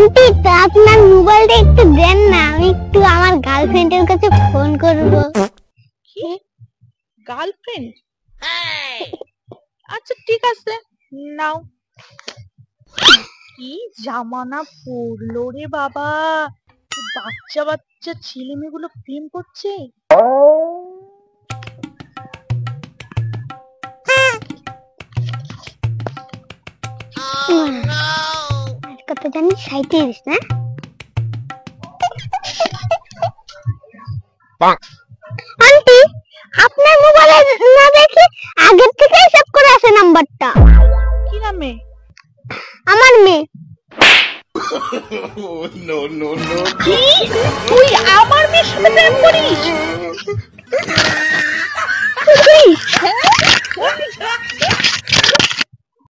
Aunty তা আপনার মোবাইলটা একটু দেন না, আমি একটু আমার গার্লফ্রেন্ডের কাছে ফোন করব। কি গার্লফ্রেন্ড? আচ্ছা ঠিক আছে, নাও। কি জামানা পড়লো রে বাবা, বাচ্চা বাচ্চা ছেলে মেয়েগুলো প্রেম করছে। কত জানি 37 না? আন্টি আপনার মোবাইলে না দেখি আগের থেকেই সেভ করে আছে নাম্বারটা। কি নামে? আমার মেয়ে। কি তুই আমার মেয়ের সাথে প্রেম করিস? হ্যাঁ?